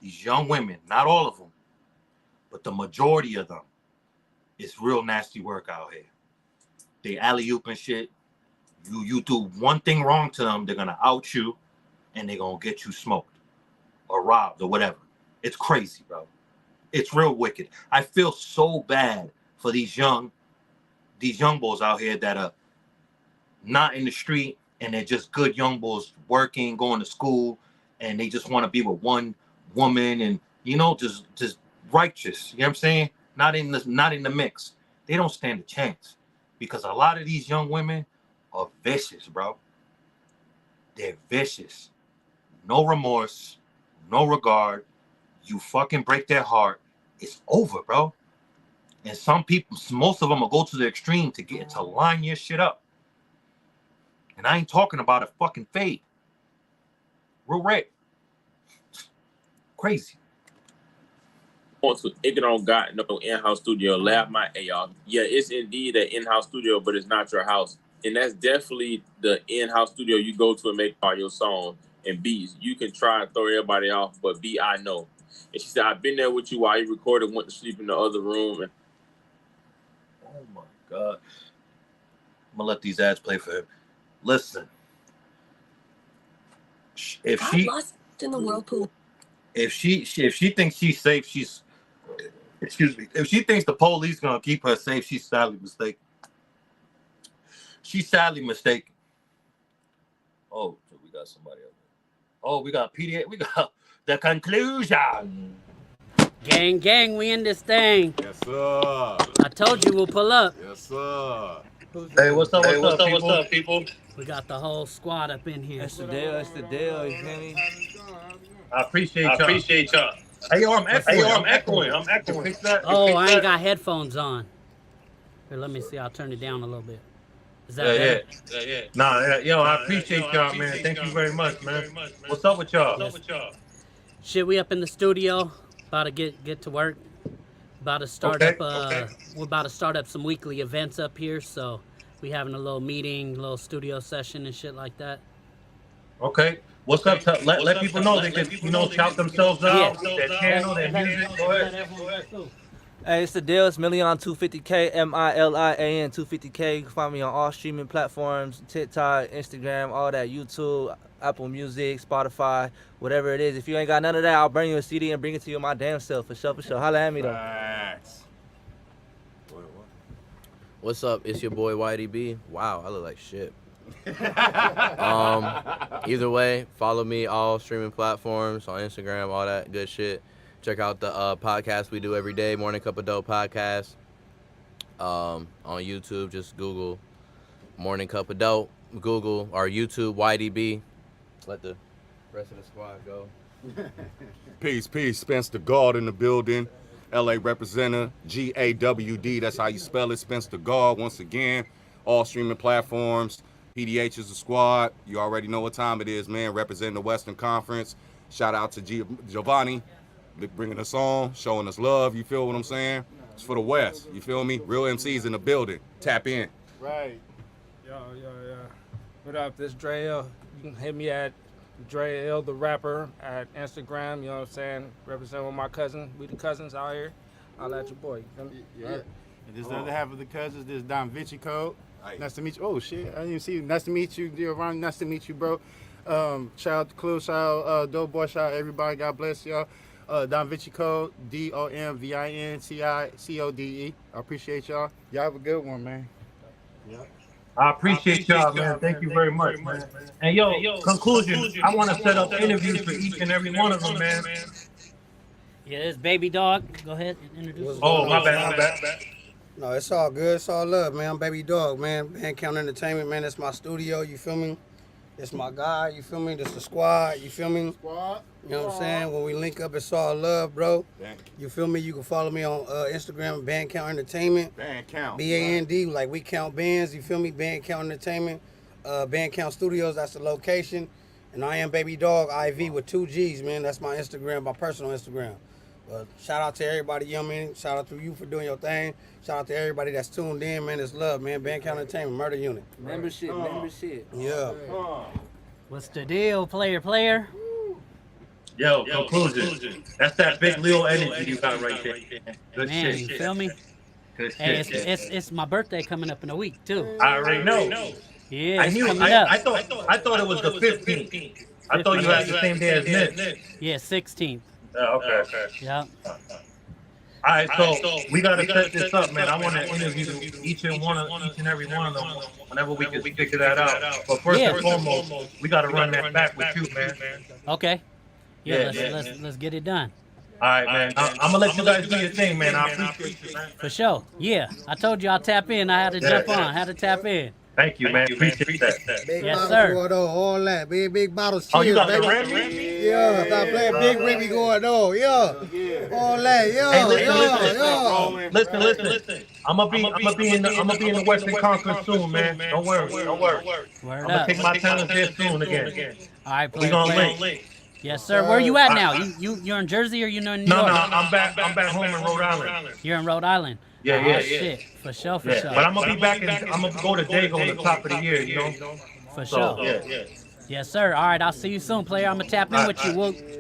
these young women, not all of them, but the majority of them, it's real nasty work out here. They alley-oop and shit. You do one thing wrong to them, they're going to out you, and they're going to get you smoked or robbed or whatever. It's crazy, bro. It's real wicked. I feel so bad for these young boys out here that are not in the street, and they're just good young boys working, going to school, and they just want to be with one woman and, just righteous. You know what I'm saying? Not in the mix. They don't stand a chance, because a lot of these young women are vicious, bro. They're vicious. No remorse, no regard. You fucking break their heart, it's over, bro. And some people, most of them will go to the extreme to line your shit up. And I ain't talking about a fucking fade. Real rare. Crazy. It don't got no in-house studio. Laugh my y'all. Yeah, it's indeed an in-house studio, but it's not your house. And that's definitely the in-house studio you go to and make all your songs and beats. You can try and throw everybody off, but B, I know. And she said, I've been there with you while you recorded, went to sleep in the other room. And oh my God. I'm gonna let these ads play for him. Listen. If she lost in the whirlpool. If she thinks she's safe, excuse me. If she thinks the police gonna keep her safe, she's sadly mistaken. She's sadly mistaken. Oh, so we got somebody else. Oh, we got PDA. We got the conclusion. Gang, we in this thing. Yes, sir. I told you we'll pull up. Yes, sir. Hey, what's up, people? We got the whole squad up in here. That's the deal, you feel me? I appreciate y'all. Hey, yo, I'm echoing. Fix that. Oh, I ain't got headphones on. Here, let me see. I'll turn it down a little bit. Is that better? Yeah. Nah, yo, I appreciate y'all, man. Thank you very much, man. What's up with y'all? Shit, we up in the studio, about to get to work. About to start up. We're about to start up some weekly events up here, so we having a little meeting, little studio session and shit like that. Okay. What's up? Let people know they can, shout themselves out, their channel, their music. Go ahead. Hey, it's the deal. It's Million250K, MILIAN 250K. You can find me on all streaming platforms, TikTok, Instagram, all that, YouTube, Apple Music, Spotify, whatever it is. If you ain't got none of that, I'll bring you a CD and bring it to you my damn self, for sure. Holla at me, though. Nice. What's up? It's your boy YDB. Wow, I look like shit. Either way, follow me all streaming platforms on Instagram, all that good shit. Check out the podcast we do every day, Morning Cup of Dope podcast. On YouTube, just Google Morning Cup of Dope. Google or YouTube YDB. Let the rest of the squad go. Peace. Spencer Guard in the building. LA representative, GAWD. That's how you spell it. Spencer Guard. Once again, all streaming platforms. PDH is the squad. You already know what time it is, man. Representing the Western Conference. Shout out to Giovanni, bringing us on, showing us love. You feel what I'm saying? It's for the West. You feel me? Real MCs in the building. Tap in. Right. Yo. What up? This Dre L. You can hit me at Dre L the rapper at Instagram. You know what I'm saying? Representing with my cousin. We the cousins out here. I'll let your boy. Yeah. And this other half of the cousins, this Don Vinci Code. Nice to meet you. Oh shit, I didn't even see you. Nice to meet you, Giovanni. Nice to meet you, bro. Shout out to Clue, shout out Dope Boy, shout out everybody. God bless y'all. Don Vinci Code, DOMVINCICODE. I appreciate y'all. Y'all have a good one, man. Yeah. I appreciate y'all, man. Thank you very much, man. And yo, conclusion. I want to set up interviews for each and every one of them, man. Yeah, it's Baby Dog. Go ahead and introduce. Oh, my bad. No, it's all good. It's all love, man. I'm Baby Dog, man. Bandcamp Entertainment, man. That's my studio, you feel me? It's my guy, you feel me? This the squad, you feel me? Squad. You know what I'm saying? When we link up, it's all love, bro. You feel me? You can follow me on Instagram, Bandcamp Entertainment. Bandcamp. BAND, like we count bands, you feel me? Bandcamp Entertainment. Bandcamp Studios, that's the location. And I am Baby Dog, IV with 2 G's, man. That's my Instagram, my personal Instagram. Shout out to everybody, you know what I mean? Shout out to you for doing your thing. Shout out to everybody that's tuned in, man. It's love, man. Bandcamp Entertainment, Murder Unit. Membership. Yeah. What's the deal, player? Yo, conclusion. That's that big Leo energy you got right there. Good Man, shit. you feel me? Good Hey, shit. it's my birthday coming up in a week too. I already know. Yeah, I it's knew. coming up. I thought it was the 15th. I thought you had the same day as Nick. Yeah, 16th. Okay. Yeah. All right, so we gotta set this up, man. I want to interview each and every one of them whenever we can figure that out. But first and foremost, we gotta run that back with you, man. Okay. Yeah, let's get it done. All right, man. I'm gonna let you guys do your thing, man. I appreciate you, man. For sure. Yeah, I told you I'll tap in. I had to jump on. I had to tap in. Thank you, man. Appreciate that. Big Yes, bottles sir. going on, all that. Big bottles. Oh, you got baby. the Remy? Yeah, stop playing Big Remy going on. Yeah. All that. Hey, listen. I'm gonna be in the Western Conference soon, man. Don't worry. Word I'm up. gonna take my talents there soon again. All right, We player. gonna link. Yes, sir. Where you at now? You're in Jersey or you in New York? No, I'm back home in Rhode Island. You're in Rhode Island. Yeah. Shit. For sure. Yeah, but I'm gonna be back I'm gonna go to Dago on the top of the year, you know. For So, sure. yeah. Yes, sir. All right, I'll see you soon, player. I'm gonna tap in with you.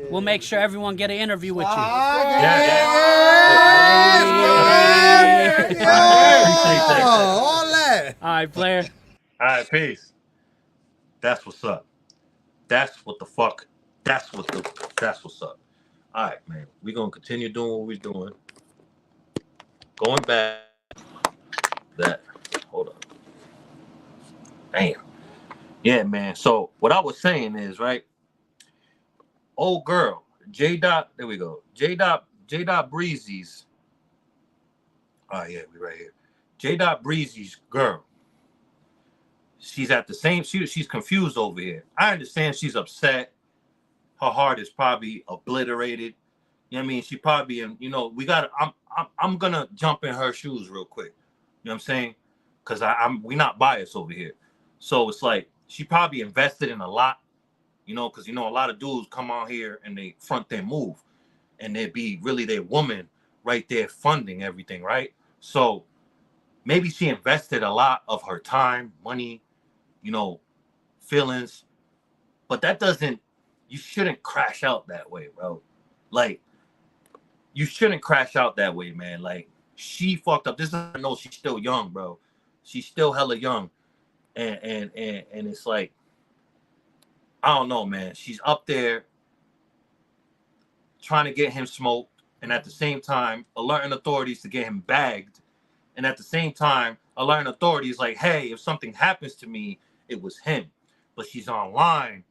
We'll make sure everyone get an interview with you. All that. All right, player. All right, peace. That's what's up. That's what's up. All right, man. We're gonna continue doing what we're doing. Going back. Hold on. Damn. Yeah, man. So what I was saying is, right? Old girl, there we go. JDotBreezy's. Oh yeah, we right here. JDotBreezy's girl. She's at the same. She's confused over here. I understand she's upset. Her heart is probably obliterated. You know what I mean? She probably, we got. I'm gonna jump in her shoes real quick. You know what I'm saying? Because we not biased over here. So it's like she probably invested in a lot. Because a lot of dudes come out here and they front their move, and they be really their woman right there funding everything, right? So maybe she invested a lot of her time, money, feelings, but you shouldn't crash out that way, bro. Like, you shouldn't crash out that way, man. Like, she fucked up. I know she's still young, bro. She's still hella young, and it's like, I don't know, man. She's up there trying to get him smoked, and at the same time, alerting authorities to get him bagged, and at the same time, alerting authorities like, hey, if something happens to me, it was him. But she's online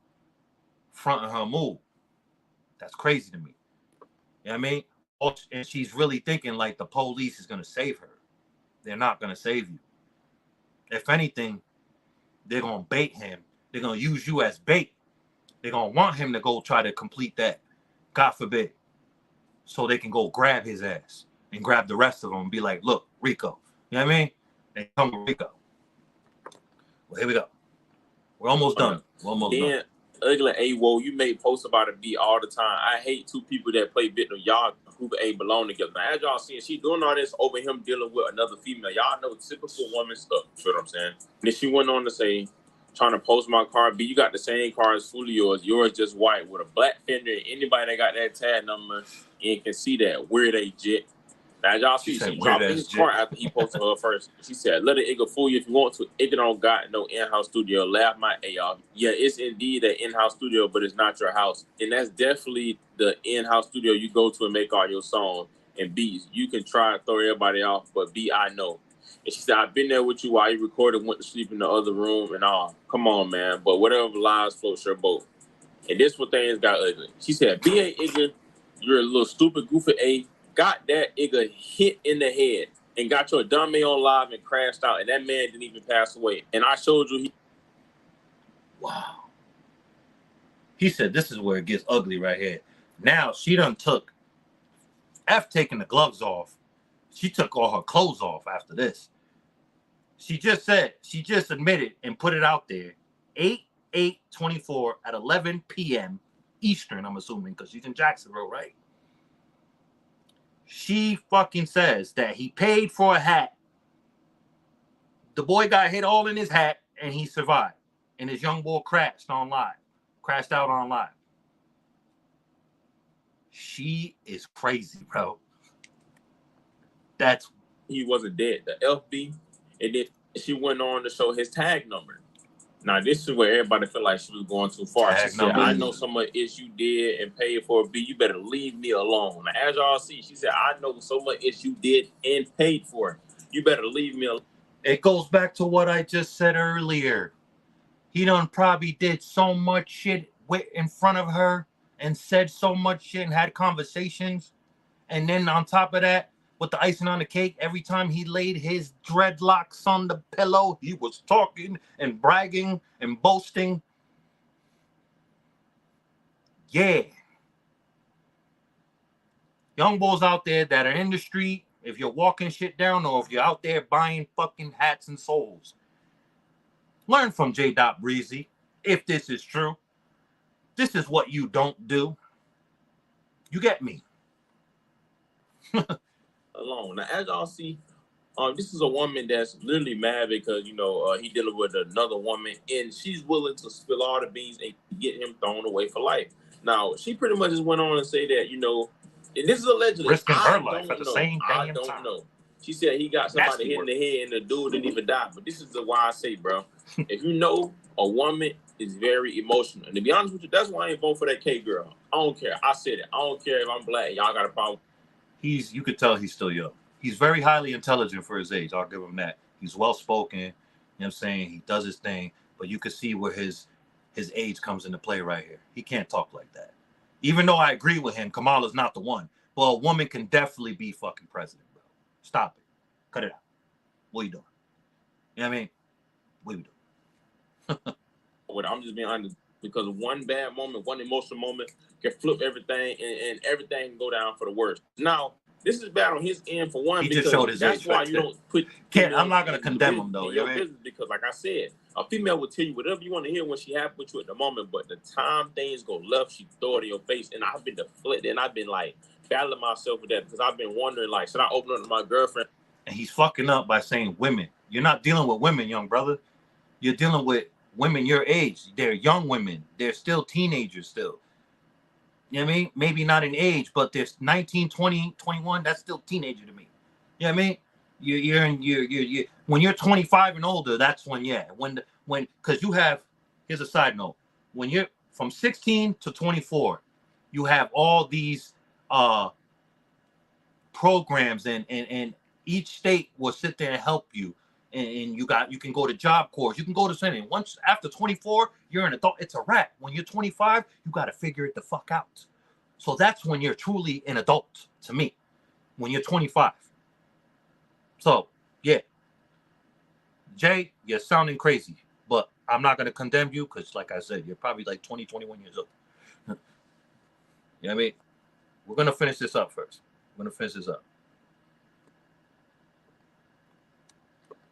fronting her move. That's crazy to me. You know what I mean? And she's really thinking like the police is going to save her. They're not going to save you. If anything, they're going to bait him. They're going to use you as bait. They're going to want him to go try to complete that, God forbid, so they can go grab his ass and grab the rest of them and be like, look, Rico. You know what I mean? They come with Rico. Well, here we go. We're almost done. Done. Ugly AWO, you make posts about it be all the time. I hate two people that play victim. Y'all who belong together. Now, as y'all seeing, she doing all this over him dealing with another female. Y'all know typical woman stuff. You know what I'm saying? And then she went on to say, trying to post my car. B, you got the same car as fully yours. Yours just white with a black fender. Anybody that got that tag number and can see that weird a jet. Now, as y'all see, she dropped his car after he posted her first. She said, let it Igga fool you if you want to. Igga don't got no in-house studio. Laugh my A off. Yeah, it's indeed an in-house studio, but it's not your house. And that's definitely the in-house studio you go to and make all your songs and beats. You can try and throw everybody off, but B, I know. And she said, I've been there with you while you recorded, went to sleep in the other room and all. Come on, man. But whatever lies floats your boat. And this what things got ugly. She said, B.A. Igga, you're a little stupid, goofy A. Got that Igga hit in the head and got your dumb man on live and crashed out. And that man didn't even pass away. And I showed you. Wow. He said, this is where it gets ugly right here. Now she done took, after taking the gloves off, she took all her clothes off after this. She just admitted and put it out there, 8/8/24 at 11 p.m. Eastern, I'm assuming, because she's in Jacksonville, right? She fucking says that he paid for a hat. The boy got hit all in his hat, and he survived. And his young boy crashed out on live. She is crazy, bro. He wasn't dead. The FB, and then she went on to show his tag number. Now, this is where everybody felt like she was going too far. She said, I know so much ish you did and paid for it, B. You better leave me alone. Now, as y'all see, she said, I know so much ish you did and paid for it. You better leave me alone. It goes back to what I just said earlier. He done probably did so much shit in front of her and said so much shit and had conversations. And then on top of that, with the icing on the cake, every time he laid his dreadlocks on the pillow, he was talking and bragging and boasting. Yeah. Young bulls out there that are in the street, if you're walking shit down or if you're out there buying fucking hats and souls, learn from JDotBreezy, if this is true. This is what you don't do. You get me? Alone. Now, as y'all see, this is a woman that's literally mad because, you know, he dealing with another woman and she's willing to spill all the beans and get him thrown away for life. Now, she pretty much just went on and say that, you know, and this is allegedly. Risking her life at the same I damn don't time. know. She said he got somebody hit in the head and the dude didn't even die. But this is the why I say, bro, if you know a woman is very emotional. And to be honest with you, that's why I ain't vote for that K girl. I don't care. I said it. I don't care if I'm black. Y'all got a problem. You could tell he's still young. He's very highly intelligent for his age. I'll give him that. He's well spoken. You know what I'm saying? He does his thing, but you can see where his age comes into play right here. He can't talk like that. Even though I agree with him, Kamala's not the one. Well, a woman can definitely be fucking president, bro. Stop it. Cut it out. What are you doing? You know what I mean? What are you doing? I'm just being honest, because one bad moment, one emotional moment can flip everything and everything can go down for the worst. Now, this is bad on his end for one, He because just showed his that's age why right you there. don't put I'm not going to condemn him, though. In your business, because like I said, a female will tell you whatever you want to hear when she happy with you at the moment, but the time things go left, she throw it in your face, and I've been deflected, and I've been like battling myself with that, because I've been wondering, like, should I open up to my girlfriend? And he's fucking up by saying women. You're not dealing with women, young brother. You're dealing with women your age. They're young women. They're still teenagers still. You know what I mean? Maybe not in age, but they're 19, 20, 21. That's still teenager to me. You know what I mean? You're when you're 25 and older, that's when, yeah. Because you have, here's a side note. When you're from 16 to 24, you have all these programs and each state will sit there and help you. And you can go to Job Corps, you can go to something. Once after 24, you're an adult. It's a wrap. When you're 25, you got to figure it the fuck out. So that's when you're truly an adult to me. When you're 25. So yeah, Jay, you're sounding crazy, but I'm not gonna condemn you because, like I said, you're probably like 20, 21 years old. You know what I mean? We're gonna finish this up first.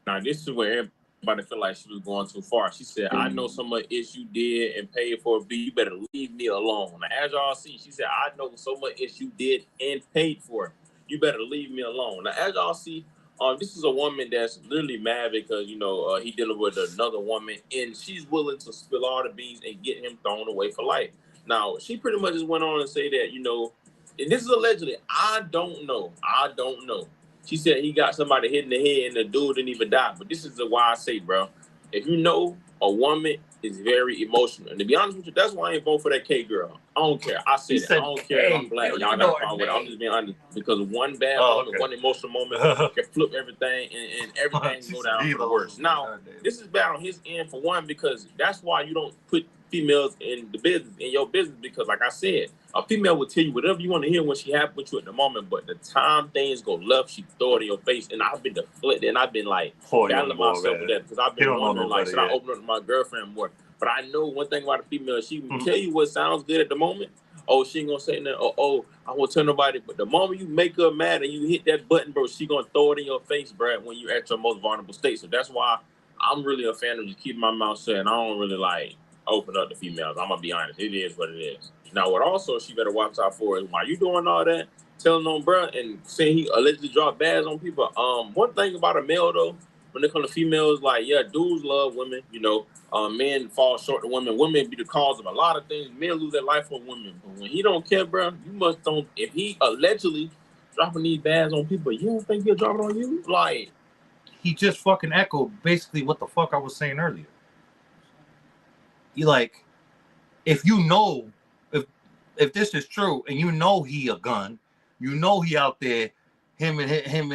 Now, this is where everybody feel like she was going too far. She said, I know so much ish you did and paid for it, B. You better leave me alone. Now, as y'all see, she said, I know so much ish you did and paid for it. You better leave me alone. Now, as y'all see, this is a woman that's literally mad because, you know, he dealing with another woman and she's willing to spill all the beans and get him thrown away for life. Now, she pretty much just went on and say that, you know, and this is allegedly, I don't know. She said he got somebody hit in the head and the dude didn't even die. But this is the why I say, bro, if you know a woman is very emotional, and to be honest with you, that's why I ain't vote for that K girl. I don't care. I said it. I don't care if I'm black. Y'all got a problem with it. I'm just being honest, because one bad moment, one emotional moment can flip everything and everything can go down for the worst. Now, this is bad on his end for one, because that's why you don't put females in your business, because like I said, a female will tell you whatever you want to hear when she happy with you at the moment, but the time things go left, she throw it in your face, and I've been deflected, and I've been like battling myself with that, because I've been wondering, like, should I open up to my girlfriend more? But I know one thing about a female, she can tell you what sounds good at the moment. Oh, she ain't gonna say nothing. Oh, I won't tell nobody. But the moment you make her mad and you hit that button, bro, she gonna throw it in your face, bro, when you're at your most vulnerable state. So that's why I'm really a fan of just keeping my mouth shut, and I don't really like open up to females. I'm gonna be honest. It is what it is. Now, what also she better watch out for is while you doing all that, telling on bruh and saying he allegedly dropped bags on people. One thing about a male though, when it comes to females, like, yeah, dudes love women, you know, men fall short of women. Women be the cause of a lot of things. Men lose their life for women. But when he don't care, bruh, you must don't. If he allegedly dropping these bags on people, you don't think he'll drop it on you? Like, he just fucking echoed basically what the fuck I was saying earlier. You like, if you know, if this is true, and you know he a gun, you know he out there, him and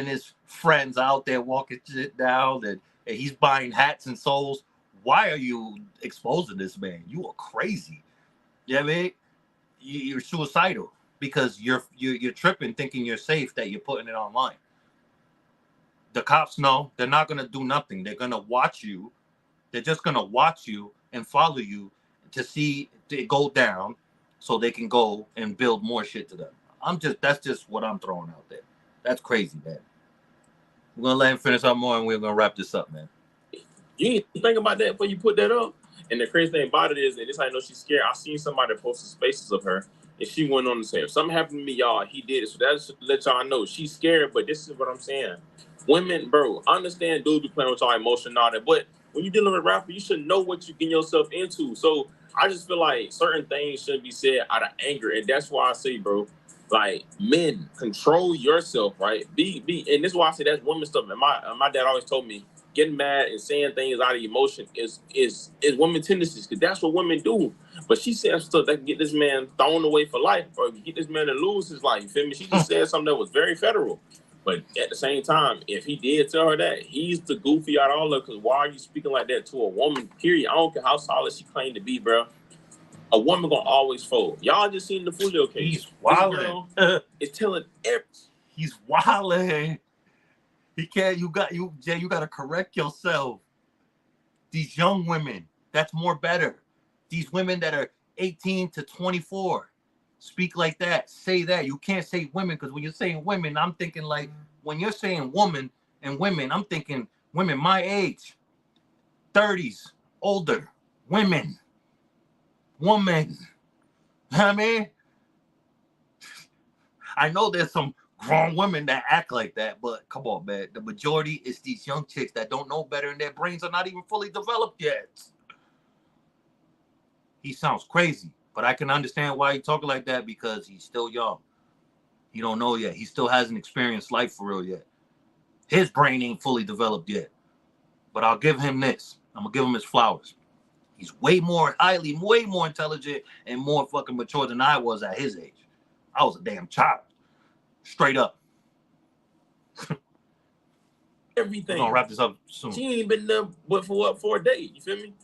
his friends out there walking shit down, and he's buying hats and souls. Why are you exposing this man? You are crazy. You know what I mean? You're suicidal because you're tripping, thinking you're safe, that you're putting it online. The cops know they're not gonna do nothing. They're gonna watch you. They're just gonna watch you and follow you to see it go down, so they can go and build more shit to them. That's just what I'm throwing out there. That's crazy, man. We're gonna let him finish up more, and we're gonna wrap this up, man. You ain't think about that before you put that up. And the crazy thing about it is, and this how I know she's scared. I seen somebody post spaces of her, and she went on to say, if something happened to me, y'all, he did it. So that should let y'all know she's scared. But this is what I'm saying. Women, bro, I understand dudes be playing with y'all emotion and all that, but when you're dealing with a rapper, you should know what you're getting yourself into. So I just feel like certain things shouldn't be said out of anger. And that's why I say, bro, like, men, control yourself, right? Be, and this is why I say that's women stuff. And my dad always told me, getting mad and saying things out of emotion is women tendencies, because that's what women do. But she said stuff that can get this man thrown away for life, or get this man to lose his life. You feel me? She just said something that was very federal. But at the same time, if he did tell her that, he's the goofy out of all of it. Because why are you speaking like that to a woman, period? I don't care how solid she claimed to be, bro. A woman gonna always fold. Y'all just seen the Fulio case. He's wilding. It's telling every. He's wilding. He can't. Jay. You gotta correct yourself. These young women, that's more better. These women that are 18 to 24, speak like that. Say that. You can't say women, because when you're saying women, I'm thinking like, when you're saying woman and women, I'm thinking women my age, 30s, older, women. I mean, I know there's some grown women that act like that, but come on, man. The majority is these young chicks that don't know better, and their brains are not even fully developed yet. He sounds crazy, but I can understand why he's talking like that, because he's still young. He don't know yet. He still hasn't experienced life for real yet. His brain ain't fully developed yet. But I'll give him this. I'm going to give him his flowers. He's way more intelligent and more fucking mature than I was at his age. I was a damn child. Straight up. Everything. We're gonna wrap this up soon. She ain't been there but for a day. You feel me?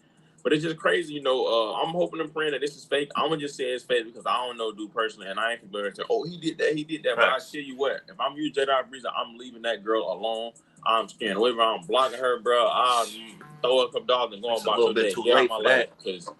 But it's just crazy, you know. I'm hoping and praying that this is fake. I'm gonna just say it's fake because I don't know dude personally, and I ain't familiar to. Oh, he did that. Right. But I tell you what, if I'm you, JDotBreezy, I'm leaving that girl alone. I'm staying away from her. I'm blocking her, bro. I'll throw her a couple dollars and go about your day. Get out my life, because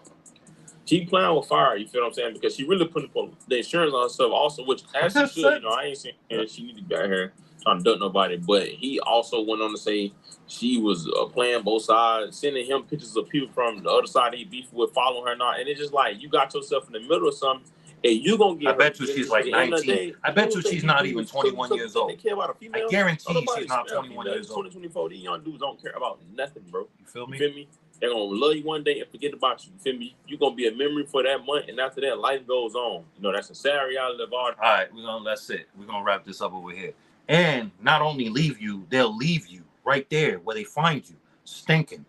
she playing with fire. You feel what I'm saying? Because she really putting the insurance on herself, also, which as she should. You know, I ain't saying she need to be out here trying to duck nobody, but he also went on to say she was playing both sides, sending him pictures of people from the other side he beef with, following her not, and it's just like you got yourself in the middle of something, and you gonna get. I bet you she's like 19. I bet you she's not even 21 years old. I guarantee she's not 21 years old. 2024, these young dudes don't care about nothing, bro. You feel me? You feel me? They're gonna love you one day and forget about you. You feel me? You're gonna be a memory for that month, and after that, life goes on. You know, that's a sad reality of art. All right, that's it. We're gonna wrap this up over here. And not only leave you, they'll leave you right there where they find you, stinking.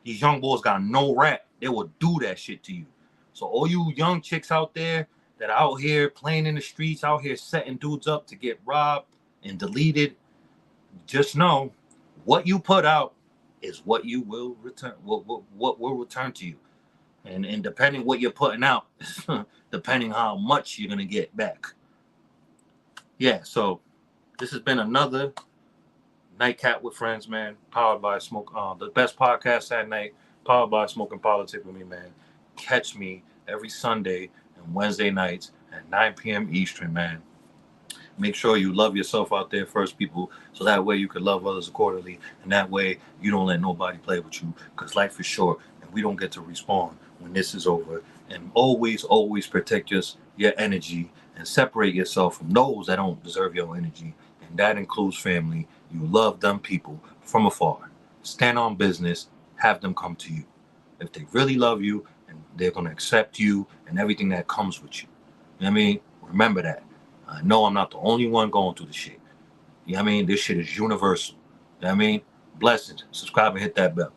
These young boys got no rap. They will do that shit to you. So all you young chicks out there that are out here playing in the streets, out here setting dudes up to get robbed and deleted, just know what you put out is what you will return. What will return to you, and depending what you're putting out, depending how much you're gonna get back. Yeah. So this has been another Nightcap with Friends, man. Powered by Smoke. The best podcast at night. Powered by Smoke and Politics with me, man. Catch me every Sunday and Wednesday nights at 9 p.m. Eastern, man. Make sure you love yourself out there first, people, so that way you can love others accordingly, and that way you don't let nobody play with you, because life is short, and we don't get to respawn when this is over. And always, always protect your energy and separate yourself from those that don't deserve your energy, and that includes family. You love them people from afar. Stand on business. Have them come to you. If they really love you, and they're going to accept you and everything that comes with you. You know what I mean? Remember that. I know I'm not the only one going through the shit. You know what I mean? This shit is universal. You know what I mean? Blessings. Subscribe and hit that bell.